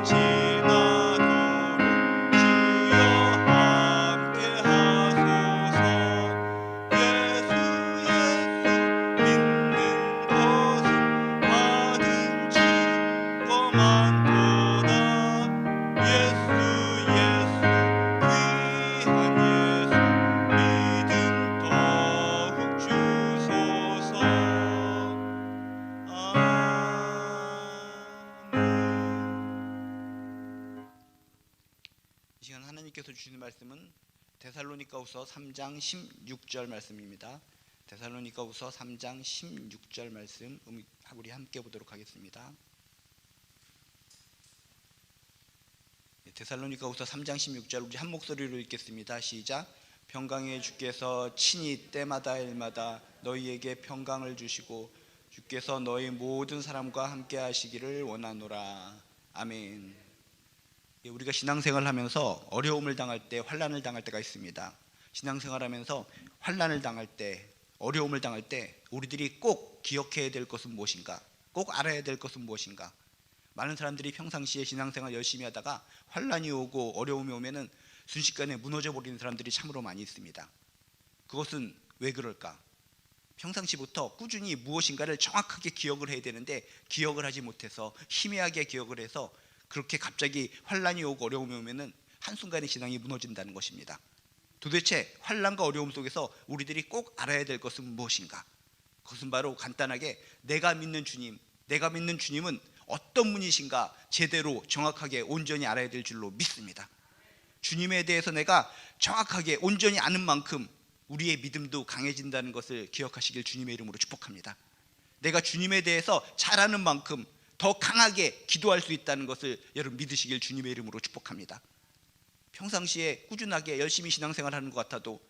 지나도록 주여 함께 하소서. 예수 믿는 것은 받은 증거 많도다. 예수 귀한 예수 믿음 더욱 주소서. 이 시간 하나님께서 주시는 말씀은 데살로니가후서 3장 16절 말씀입니다. 데살로니가후서 3장 16절 말씀 우리 함께 보도록 하겠습니다. 데살로니가후서 3장 16절 우리 한 목소리로 읽겠습니다. 시작. 평강의 주께서 친히 때마다 일마다 너희에게 평강을 주시고 주께서 너희 모든 사람과 함께 하시기를 원하노라. 아멘. 우리가 신앙생활을 하면서 어려움을 당할 때, 환난을 당할 때가 있습니다. 신앙생활을 하면서 환난을 당할 때, 어려움을 당할 때 우리들이 꼭 기억해야 될 것은 무엇인가? 꼭 알아야 될 것은 무엇인가? 많은 사람들이 평상시에 신앙생활 열심히 하다가 환난이 오고 어려움이 오면은 순식간에 무너져 버리는 사람들이 참으로 많이 있습니다. 그것은 왜 그럴까? 평상시부터 꾸준히 무엇인가를 정확하게 기억을 해야 되는데 기억을 하지 못해서 희미하게 기억을 해서 그렇게 갑자기 환난이 오고 어려움이 오면은 한순간에 신앙이 무너진다는 것입니다. 도대체 환난과 어려움 속에서 우리들이 꼭 알아야 될 것은 무엇인가? 그것은 바로 간단하게 내가 믿는 주님은 어떤 분이신가 제대로 정확하게 온전히 알아야 될 줄로 믿습니다. 주님에 대해서 내가 정확하게 온전히 아는 만큼 우리의 믿음도 강해진다는 것을 기억하시길 주님의 이름으로 축복합니다. 내가 주님에 대해서 잘 아는 만큼 더 강하게 기도할 수 있다는 것을 여러분 믿으시길 주님의 이름으로 축복합니다. 평상시에 꾸준하게 열심히 신앙생활하는 것 같아도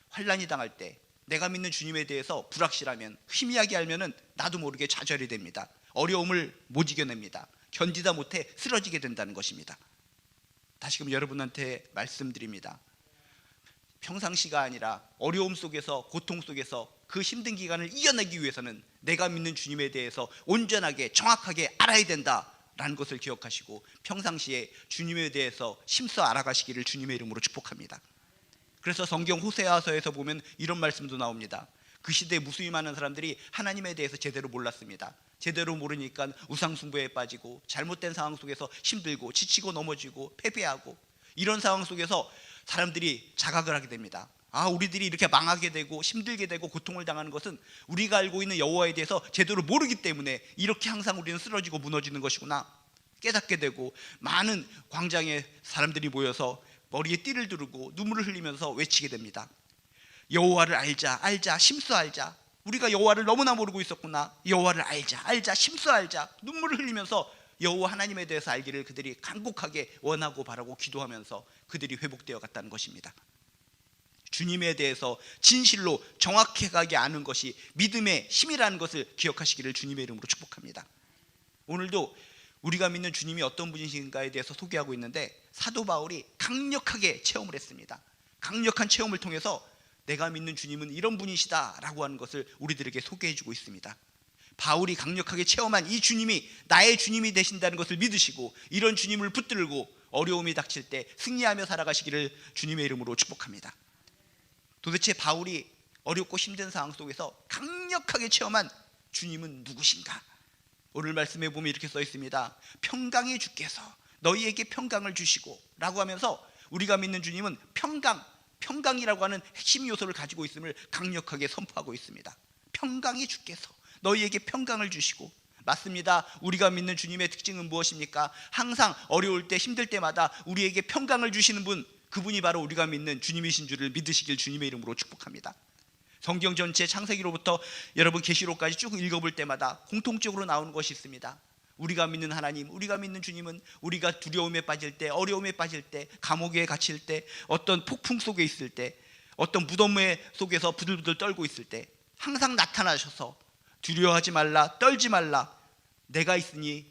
환난이 당할 때 내가 믿는 주님에 대해서 불확실하면 희미하게 알면은 나도 모르게 좌절이 됩니다. 어려움을 못 이겨냅니다. 견디다 못해 쓰러지게 된다는 것입니다. 다시금 여러분한테 말씀드립니다. 평상시가 아니라 어려움 속에서 고통 속에서 그 힘든 기간을 이겨내기 위해서는 내가 믿는 주님에 대해서 온전하게 정확하게 알아야 된다라는 것을 기억하시고 평상시에 주님에 대해서 심써 알아가시기를 주님의 이름으로 축복합니다. 그래서 성경 호세아서에서 보면 이런 말씀도 나옵니다. 그 시대에 무수히 많은 사람들이 하나님에 대해서 제대로 몰랐습니다. 제대로 모르니까 우상숭배에 빠지고 잘못된 상황 속에서 힘들고 지치고 넘어지고 패배하고 이런 상황 속에서 사람들이 자각을 하게 됩니다. 우리들이 이렇게 망하게 되고 힘들게 되고 고통을 당하는 것은 우리가 알고 있는 여호와에 대해서 제대로 모르기 때문에 이렇게 항상 우리는 쓰러지고 무너지는 것이구나 깨닫게 되고 많은 광장에 사람들이 모여서 머리에 띠를 두르고 눈물을 흘리면서 외치게 됩니다. 여호와를 알자 심써 알자. 우리가 여호와를 너무나 모르고 있었구나. 여호와를 알자 심써 알자. 눈물을 흘리면서 여호와 하나님에 대해서 알기를 그들이 간곡하게 원하고 바라고 기도하면서 그들이 회복되어 갔다는 것입니다. 주님에 대해서 진실로 정확하게 아는 것이 믿음의 힘이라는 것을 기억하시기를 주님의 이름으로 축복합니다. 오늘도 우리가 믿는 주님이 어떤 분이신가에 대해서 소개하고 있는데 사도 바울이 강력하게 체험을 했습니다. 강력한 체험을 통해서 내가 믿는 주님은 이런 분이시다라고 하는 것을 우리들에게 소개해주고 있습니다. 바울이 강력하게 체험한 이 주님이 나의 주님이 되신다는 것을 믿으시고 이런 주님을 붙들고 어려움이 닥칠 때 승리하며 살아가시기를 주님의 이름으로 축복합니다. 도대체 바울이 어렵고 힘든 상황 속에서 강력하게 체험한 주님은 누구신가? 오늘 말씀에 보면 이렇게 써 있습니다. 평강의 주께서 너희에게 평강을 주시고 라고 하면서 우리가 믿는 주님은 평강이라고 하는 핵심 요소를 가지고 있음을 강력하게 선포하고 있습니다. 평강의 주께서 너희에게 평강을 주시고, 맞습니다. 우리가 믿는 주님의 특징은 무엇입니까? 항상 어려울 때 힘들 때마다 우리에게 평강을 주시는 분, 그분이 바로 우리가 믿는 주님이신 줄을 믿으시길 주님의 이름으로 축복합니다. 성경 전체 창세기로부터 여러분 계시록까지 쭉 읽어볼 때마다 공통적으로 나오는 것이 있습니다. 우리가 믿는 하나님, 우리가 믿는 주님은 우리가 두려움에 빠질 때, 어려움에 빠질 때, 감옥에 갇힐 때, 어떤 폭풍 속에 있을 때, 어떤 무덤 속에서 부들부들 떨고 있을 때 항상 나타나셔서 두려워하지 말라, 떨지 말라, 내가 있으니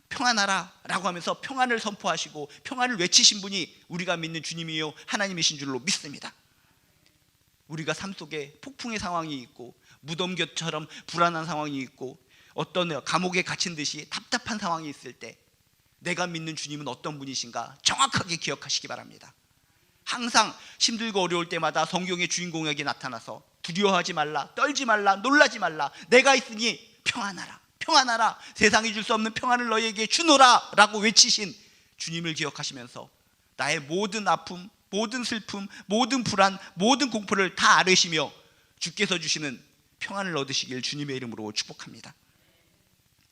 평안하라 라고 하면서 평안을 선포하시고 평안을 외치신 분이 우리가 믿는 주님이요 하나님이신 줄로 믿습니다. 우리가 삶 속에 폭풍의 상황이 있고 무덤곁처럼 불안한 상황이 있고 어떤 감옥에 갇힌 듯이 답답한 상황이 있을 때 내가 믿는 주님은 어떤 분이신가 정확하게 기억하시기 바랍니다. 항상 힘들고 어려울 때마다 성경의 주인공에게 나타나서 두려워하지 말라, 떨지 말라, 놀라지 말라, 내가 있으니 평안하라, 평안하라, 세상이 줄 수 없는 평안을 너희에게 주노라 라고 외치신 주님을 기억하시면서 나의 모든 아픔, 모든 슬픔, 모든 불안, 모든 공포를 다 앓으시며 주께서 주시는 평안을 얻으시길 주님의 이름으로 축복합니다.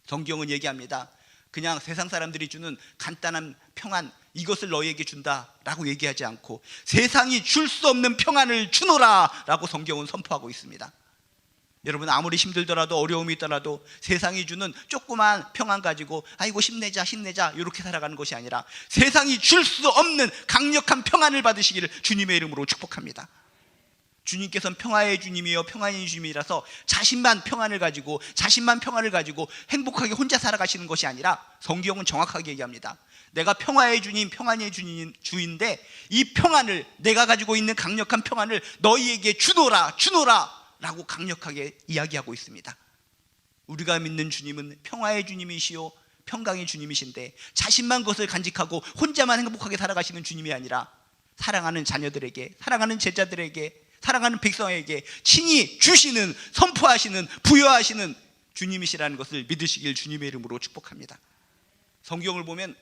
성경은 얘기합니다. 그냥 세상 사람들이 주는 간단한 평안, 이것을 너희에게 준다라고 얘기하지 않고 세상이 줄 수 없는 평안을 주노라 라고 성경은 선포하고 있습니다. 여러분, 아무리 힘들더라도 어려움이 있더라도 세상이 주는 조그만 평안 가지고 아이고 힘내자 힘내자 이렇게 살아가는 것이 아니라 세상이 줄 수 없는 강력한 평안을 받으시기를 주님의 이름으로 축복합니다. 주님께서는 평화의 주님이요 평안의 주님이라서 자신만 평안을 가지고 행복하게 혼자 살아가시는 것이 아니라 성경은 정확하게 얘기합니다. 내가 평화의 주님, 평안의 주인데 이 평안을, 내가 가지고 있는 강력한 평안을 너희에게 주노라 라고 강력하게 이야기하고 있습니다. 우리가 믿는 주님은 평화의 주님이시요 평강의 주님이신데 자신만 그것을 간직하고 혼자만 행복하게 살아가시는 주님이 아니라 사랑하는 자녀들에게, 사랑하는 제자들에게, 사랑하는 백성에게 친히 주시는, 선포하시는, 부여하시는 주님이시라는 것을 믿으시길 주님의 이름으로 축복합니다. 성경을 보면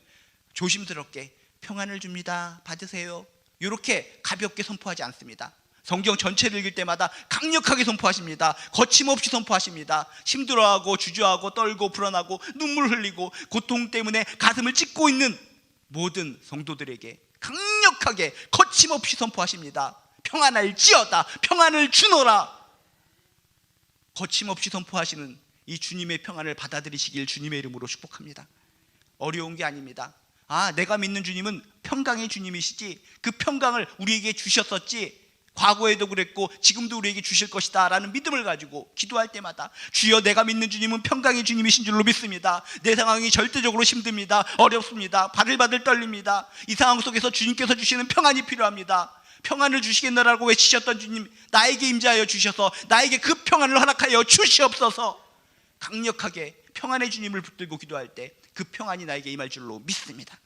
조심스럽게 평안을 줍니다, 받으세요, 이렇게 가볍게 선포하지 않습니다. 성경 전체를 읽을 때마다 강력하게 선포하십니다. 거침없이 선포하십니다. 힘들어하고 주저하고 떨고 불안하고 눈물 흘리고 고통 때문에 가슴을 찢고 있는 모든 성도들에게 강력하게 거침없이 선포하십니다. 평안할지어다, 평안을 주노라. 거침없이 선포하시는 이 주님의 평안을 받아들이시길 주님의 이름으로 축복합니다. 어려운 게 아닙니다. 내가 믿는 주님은 평강의 주님이시지, 그 평강을 우리에게 주셨었지, 과거에도 그랬고 지금도 우리에게 주실 것이다 라는 믿음을 가지고 기도할 때마다 주여, 내가 믿는 주님은 평강의 주님이신 줄로 믿습니다. 내 상황이 절대적으로 힘듭니다. 어렵습니다. 바들바들 떨립니다. 이 상황 속에서 주님께서 주시는 평안이 필요합니다. 평안을 주시겠노라고 외치셨던 주님, 나에게 임재하여 주셔서 나에게 그 평안을 허락하여 주시옵소서. 강력하게 평안의 주님을 붙들고 기도할 때 그 평안이 나에게 임할 줄로 믿습니다.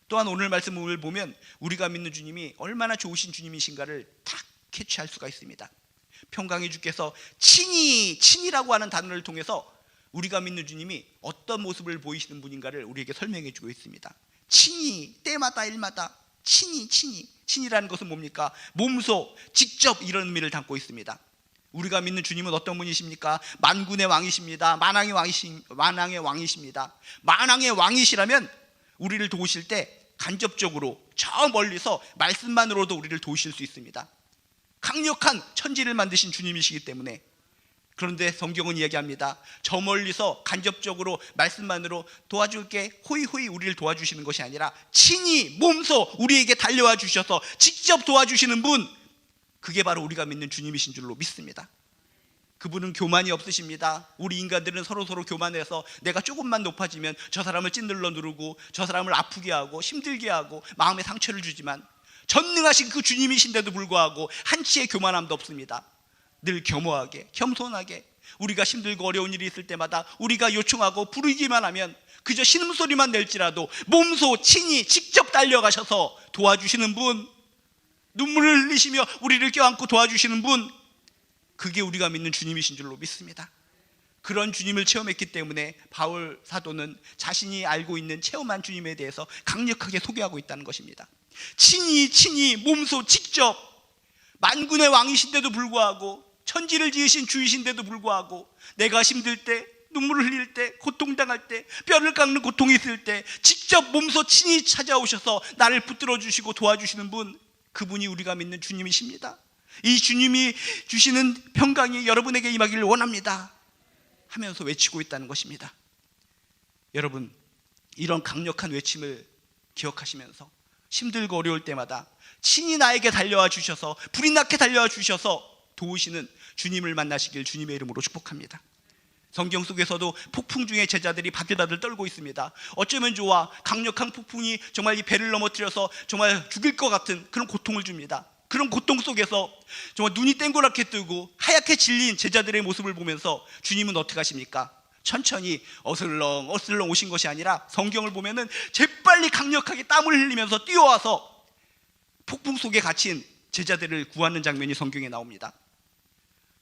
또한 오늘 말씀을 보면 우리가 믿는 주님이 얼마나 좋으신 주님이신가를 딱 캐치할 수가 있습니다. 평강의 주께서 친히라고 하는 단어를 통해서 우리가 믿는 주님이 어떤 모습을 보이시는 분인가를 우리에게 설명해 주고 있습니다. 친히, 때마다 일마다 친히라는 것은 뭡니까? 몸소, 직접, 이런 의미를 담고 있습니다. 우리가 믿는 주님은 어떤 분이십니까? 만군의 왕이십니다. 만왕의 왕이십니다. 만왕의 왕이시라면 우리를 도우실 때 간접적으로 저 멀리서 말씀만으로도 우리를 도우실 수 있습니다. 강력한 천지를 만드신 주님이시기 때문에. 그런데 성경은 이야기합니다. 저 멀리서 간접적으로 말씀만으로 도와줄게, 호이호이 우리를 도와주시는 것이 아니라 친히 몸소 우리에게 달려와 주셔서 직접 도와주시는 분, 그게 바로 우리가 믿는 주님이신 줄로 믿습니다. 그분은 교만이 없으십니다. 우리 인간들은 서로 교만해서 내가 조금만 높아지면 저 사람을 찐들러 누르고 저 사람을 아프게 하고 힘들게 하고 마음에 상처를 주지만 전능하신 그 주님이신데도 불구하고 한치의 교만함도 없습니다. 늘 겸허하게, 겸손하게, 우리가 힘들고 어려운 일이 있을 때마다 우리가 요청하고 부르기만 하면 그저 신음소리만 낼지라도 몸소 친히 직접 달려가셔서 도와주시는 분, 눈물을 흘리시며 우리를 껴안고 도와주시는 분, 그게 우리가 믿는 주님이신 줄로 믿습니다. 그런 주님을 체험했기 때문에 바울 사도는 자신이 알고 있는 체험한 주님에 대해서 강력하게 소개하고 있다는 것입니다. 친히 몸소 직접, 만군의 왕이신데도 불구하고, 천지를 지으신 주이신데도 불구하고, 내가 힘들 때, 눈물을 흘릴 때, 고통당할 때, 뼈를 깎는 고통이 있을 때 직접 몸소 친히 찾아오셔서 나를 붙들어 주시고 도와주시는 분, 그분이 우리가 믿는 주님이십니다. 이 주님이 주시는 평강이 여러분에게 임하기를 원합니다 하면서 외치고 있다는 것입니다. 여러분, 이런 강력한 외침을 기억하시면서 힘들고 어려울 때마다 친히 나에게 달려와 주셔서, 불이 나게 달려와 주셔서 도우시는 주님을 만나시길 주님의 이름으로 축복합니다. 성경 속에서도 폭풍 중에 제자들이 바들바들 떨고 있습니다. 어쩌면 좋아, 강력한 폭풍이 정말 이 배를 넘어뜨려서 정말 죽일 것 같은 그런 고통을 줍니다. 그런 고통 속에서 정말 눈이 땡그랗게 뜨고 하얗게 질린 제자들의 모습을 보면서 주님은 어떻게 하십니까? 천천히 어슬렁 오신 것이 아니라 성경을 보면은 재빨리 강력하게 땀을 흘리면서 뛰어와서 폭풍 속에 갇힌 제자들을 구하는 장면이 성경에 나옵니다.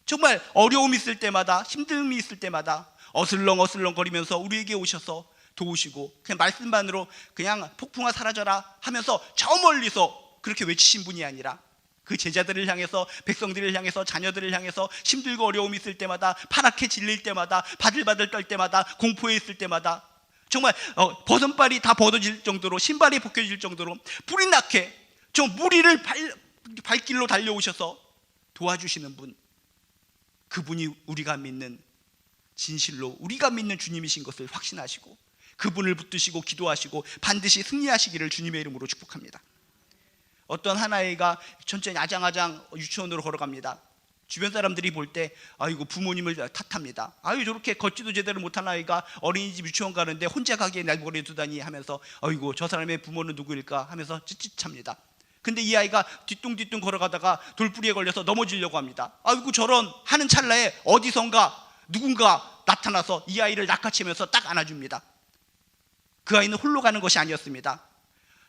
정말 어려움이 있을 때마다, 힘듦이 있을 때마다 어슬렁 거리면서 우리에게 오셔서 도우시고, 그냥 말씀만으로 그냥 폭풍아 사라져라 하면서 저 멀리서 그렇게 외치신 분이 아니라 그 제자들을 향해서, 백성들을 향해서, 자녀들을 향해서 힘들고 어려움이 있을 때마다, 파랗게 질릴 때마다, 바들바들 떨 때마다, 공포에 있을 때마다, 정말 버선발이 다 벗어질 정도로, 신발이 벗겨질 정도로 불이 나게 저 무리를 발길로 달려오셔서 도와주시는 분, 그분이 우리가 믿는, 진실로 우리가 믿는 주님이신 것을 확신하시고 그분을 붙드시고 기도하시고 반드시 승리하시기를 주님의 이름으로 축복합니다. 어떤 한 아이가 천천히 아장아장 유치원으로 걸어갑니다. 주변 사람들이 볼 때 아이고 부모님을 탓합니다. 아유 저렇게 걷지도 제대로 못한 아이가 어린이집 유치원 가는데 혼자 가기에 날버려 두다니 하면서 아이고 저 사람의 부모는 누구일까 하면서 찌릿합니다. 근데 이 아이가 뒤뚱뒤뚱 걸어가다가 돌부리에 걸려서 넘어지려고 합니다. 아이고 저런 하는 찰나에 어디선가 누군가 나타나서 이 아이를 낚아채면서 딱 안아줍니다. 그 아이는 홀로 가는 것이 아니었습니다.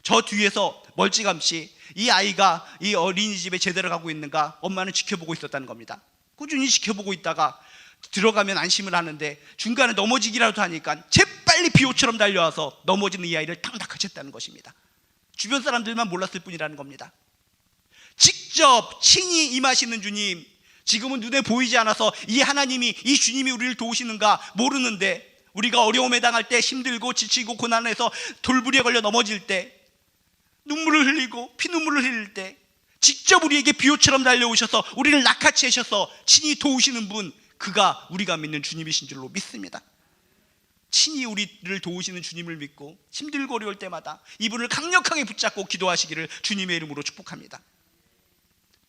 저 뒤에서 멀찌감치 이 아이가 이 어린이집에 제대로 가고 있는가 엄마는 지켜보고 있었다는 겁니다. 꾸준히 지켜보고 있다가 들어가면 안심을 하는데 중간에 넘어지기라도 하니까 재빨리 비호처럼 달려와서 넘어지는 이 아이를 탁 낚아챘다는 것입니다. 주변 사람들만 몰랐을 뿐이라는 겁니다. 직접 친히 임하시는 주님, 지금은 눈에 보이지 않아서 이 하나님이, 이 주님이 우리를 도우시는가 모르는데, 우리가 어려움에 당할 때, 힘들고 지치고 고난에서 돌부리에 걸려 넘어질 때, 눈물을 흘리고 피눈물을 흘릴 때 직접 우리에게 비호처럼 달려오셔서 우리를 낚아채셔서 친히 도우시는 분, 그가 우리가 믿는 주님이신 줄로 믿습니다. 친히 우리를 도우시는 주님을 믿고 힘들고 어려울 때마다 이분을 강력하게 붙잡고 기도하시기를 주님의 이름으로 축복합니다.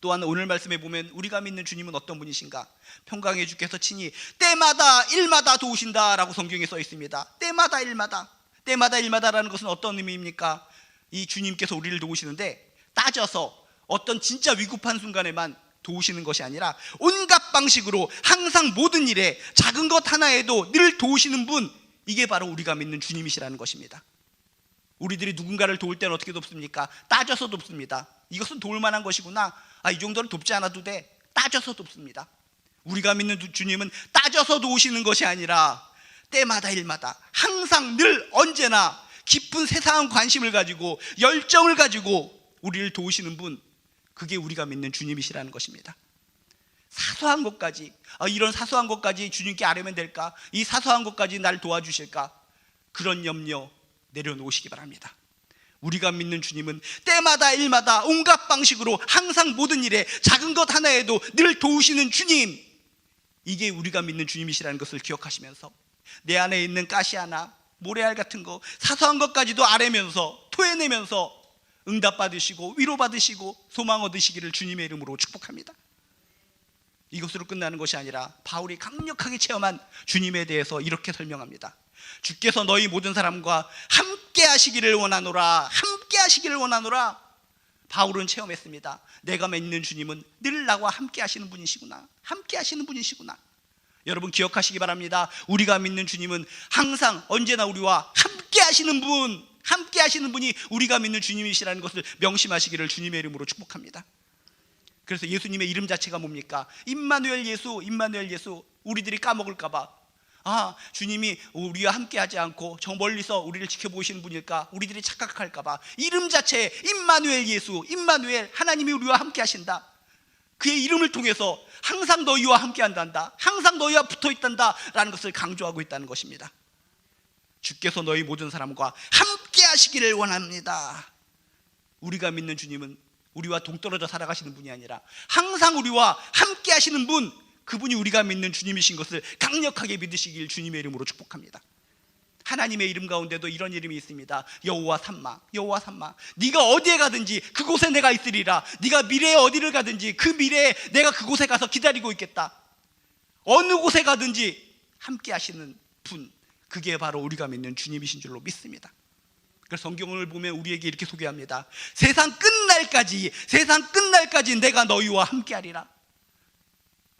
또한 오늘 말씀에 보면 우리가 믿는 주님은 어떤 분이신가? 평강의 주께서 친히 때마다 일마다 도우신다라고 성경에 써 있습니다. 때마다 일마다라는 것은 어떤 의미입니까? 이 주님께서 우리를 도우시는데 따져서 어떤 진짜 위급한 순간에만 도우시는 것이 아니라 온갖 방식으로 항상 모든 일에 작은 것 하나에도 늘 도우시는 분, 이게 바로 우리가 믿는 주님이시라는 것입니다. 우리들이 누군가를 도울 때는 어떻게 돕습니까? 따져서 돕습니다. 이것은 도울 만한 것이구나, 이 정도는 돕지 않아도 돼, 따져서 돕습니다. 우리가 믿는 주님은 따져서 도우시는 것이 아니라 때마다 일마다 항상 늘 언제나 깊은 세상한 관심을 가지고 열정을 가지고 우리를 도우시는 분, 그게 우리가 믿는 주님이시라는 것입니다. 사소한 것까지, 이런 사소한 것까지 주님께 아뢰면 될까? 이 사소한 것까지 날 도와주실까? 그런 염려 내려놓으시기 바랍니다. 우리가 믿는 주님은 때마다 일마다 온갖 방식으로 항상 모든 일에 작은 것 하나에도 늘 도우시는 주님, 이게 우리가 믿는 주님이시라는 것을 기억하시면서 내 안에 있는 가시 하나, 모래알 같은 거, 사소한 것까지도 아뢰면서 토해내면서 응답받으시고 위로받으시고 소망 얻으시기를 주님의 이름으로 축복합니다. 이것으로 끝나는 것이 아니라 바울이 강력하게 체험한 주님에 대해서 이렇게 설명합니다. 주께서 너희 모든 사람과 함께 하시기를 원하노라. 함께 하시기를 원하노라. 바울은 체험했습니다. 내가 믿는 주님은 늘 나와 함께 하시는 분이시구나. 함께 하시는 분이시구나. 여러분 기억하시기 바랍니다. 우리가 믿는 주님은 항상 언제나 우리와 함께 하시는 분, 함께 하시는 분이 우리가 믿는 주님이시라는 것을 명심하시기를 주님의 이름으로 축복합니다. 그래서 예수님의 이름 자체가 뭡니까? 임마누엘 예수, 임마누엘 예수. 우리들이 까먹을까봐, 주님이 우리와 함께 하지 않고 저 멀리서 우리를 지켜보시는 분일까? 우리들이 착각할까봐 이름 자체에 임마누엘 예수, 임마누엘, 하나님이 우리와 함께 하신다. 그의 이름을 통해서 항상 너희와 함께 한단다, 항상 너희와 붙어 있단다 라는 것을 강조하고 있다는 것입니다. 주께서 너희 모든 사람과 함께 하시기를 원합니다. 우리가 믿는 주님은 우리와 동떨어져 살아가시는 분이 아니라 항상 우리와 함께 하시는 분, 그분이 우리가 믿는 주님이신 것을 강력하게 믿으시길 주님의 이름으로 축복합니다. 하나님의 이름 가운데도 이런 이름이 있습니다. 여호와 삼마, 여호와 삼마. 네가 어디에 가든지 그곳에 내가 있으리라. 네가 미래에 어디를 가든지 그 미래에 내가 그곳에 가서 기다리고 있겠다. 어느 곳에 가든지 함께 하시는 분, 그게 바로 우리가 믿는 주님이신 줄로 믿습니다. 그래서 성경을 보면 우리에게 이렇게 소개합니다. 세상 끝날까지 내가 너희와 함께 하리라.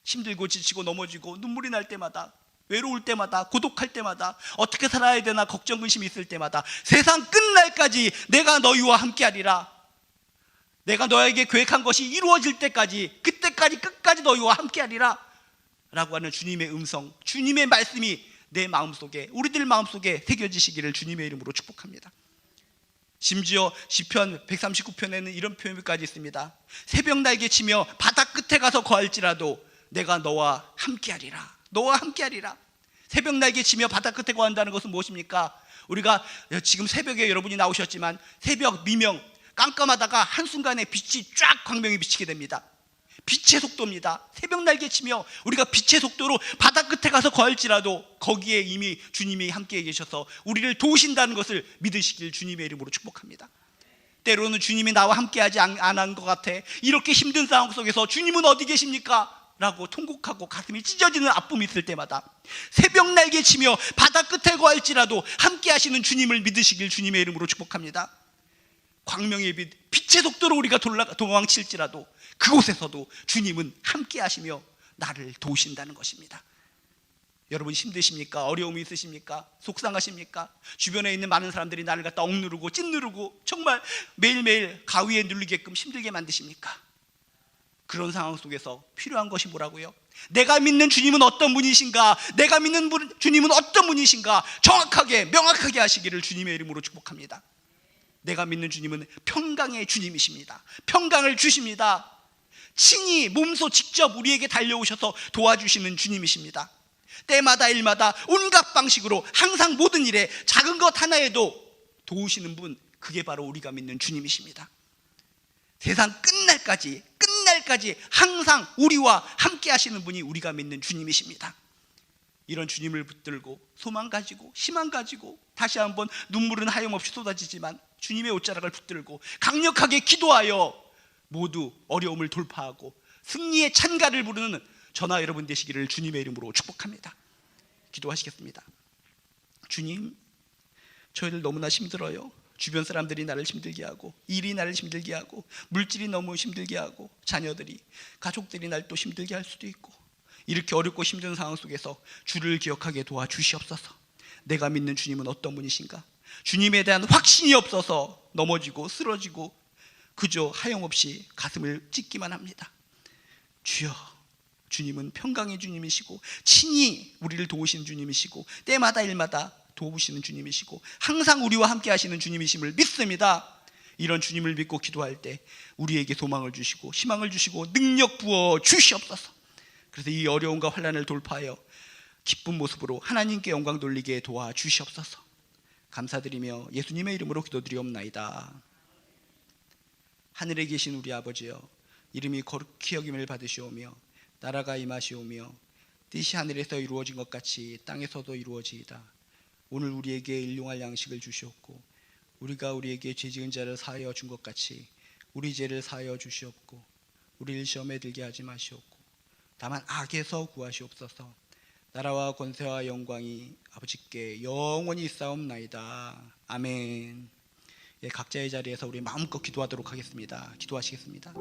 힘들고 지치고 넘어지고 눈물이 날 때마다 외로울 때마다, 고독할 때마다, 어떻게 살아야 되나 걱정 근심이 있을 때마다 세상 끝날까지 내가 너희와 함께하리라. 내가 너에게 계획한 것이 이루어질 때까지, 그때까지 끝까지 너희와 함께하리라 라고 하는 주님의 음성, 주님의 말씀이 내 마음속에, 우리들 마음속에 새겨지시기를 주님의 이름으로 축복합니다. 심지어 시편 139편에는 이런 표현까지 있습니다. 새벽 날개 치며 바다 끝에 가서 거할지라도 내가 너와 함께하리라. 너와 함께하리라. 새벽 날개 치며 바다 끝에 거한다는 것은 무엇입니까? 우리가 지금 새벽에 여러분이 나오셨지만 새벽 미명 깜깜하다가 한순간에 빛이 쫙 광명이 비치게 됩니다. 빛의 속도입니다. 새벽 날개 치며 우리가 빛의 속도로 바다 끝에 가서 거할지라도 거기에 이미 주님이 함께 계셔서 우리를 도우신다는 것을 믿으시길 주님의 이름으로 축복합니다. 때로는 주님이 나와 함께하지 않은 것 같아. 이렇게 힘든 상황 속에서 주님은 어디 계십니까? 라고 통곡하고 가슴이 찢어지는 아픔이 있을 때마다 새벽 날개 치며 바다 끝에 거할지라도 함께 하시는 주님을 믿으시길 주님의 이름으로 축복합니다. 광명의 빛, 빛의 속도로 우리가 도망칠지라도 그곳에서도 주님은 함께 하시며 나를 도우신다는 것입니다. 여러분 힘드십니까? 어려움이 있으십니까? 속상하십니까? 주변에 있는 많은 사람들이 나를 갖다 억누르고 찐누르고 정말 매일매일 가위에 눌리게끔 힘들게 만드십니까? 그런 상황 속에서 필요한 것이 뭐라고요? 내가 믿는 주님은 어떤 분이신가? 내가 믿는 주님은 어떤 분이신가? 정확하게 명확하게 하시기를 주님의 이름으로 축복합니다. 내가 믿는 주님은 평강의 주님이십니다. 평강을 주십니다. 친히 몸소 직접 우리에게 달려오셔서 도와주시는 주님이십니다. 때마다 일마다 온갖 방식으로 항상 모든 일에 작은 것 하나에도 도우시는 분, 그게 바로 우리가 믿는 주님이십니다. 세상 끝날까지 항상 우리와 함께 하시는 분이 우리가 믿는 주님이십니다. 이런 주님을 붙들고 소망 가지고 희망 가지고 다시 한번 눈물은 하염없이 쏟아지지만 주님의 옷자락을 붙들고 강력하게 기도하여 모두 어려움을 돌파하고 승리의 찬가를 부르는 저나 여러분 되시기를 주님의 이름으로 축복합니다. 기도하시겠습니다. 주님, 저희들 너무나 힘들어요. 주변 사람들이 나를 힘들게 하고 일이 나를 힘들게 하고 물질이 너무 힘들게 하고 자녀들이, 가족들이 날 또 힘들게 할 수도 있고 이렇게 어렵고 힘든 상황 속에서 주를 기억하게 도와주시옵소서. 내가 믿는 주님은 어떤 분이신가? 주님에 대한 확신이 없어서 넘어지고 쓰러지고 그저 하염없이 가슴을 찢기만 합니다. 주여, 주님은 평강의 주님이시고 친히 우리를 도우시는 주님이시고 때마다 일마다 도우시는 주님이시고 항상 우리와 함께 하시는 주님이심을 믿습니다. 이런 주님을 믿고 기도할 때 우리에게 소망을 주시고 희망을 주시고 능력 부어 주시옵소서. 그래서 이 어려움과 환난을 돌파하여 기쁜 모습으로 하나님께 영광 돌리게 도와주시옵소서. 감사드리며 예수님의 이름으로 기도드리옵나이다. 하늘에 계신 우리 아버지여, 이름이 거룩히 여김을 받으시오며 나라가 임하시오며 뜻이 하늘에서 이루어진 것 같이 땅에서도 이루어지이다. 오늘 우리에게 일용할 양식을 주시옵고 우리가 우리에게 죄 지은 자를 사하여 준 것 같이 우리 죄를 사하여 주시옵고 우리를 시험에 들게 하지 마시옵고 다만 악에서 구하시옵소서. 나라와 권세와 영광이 아버지께 영원히 있사옵나이다. 아멘. 각자의 자리에서 우리 마음껏 기도하도록 하겠습니다. 기도하시겠습니다.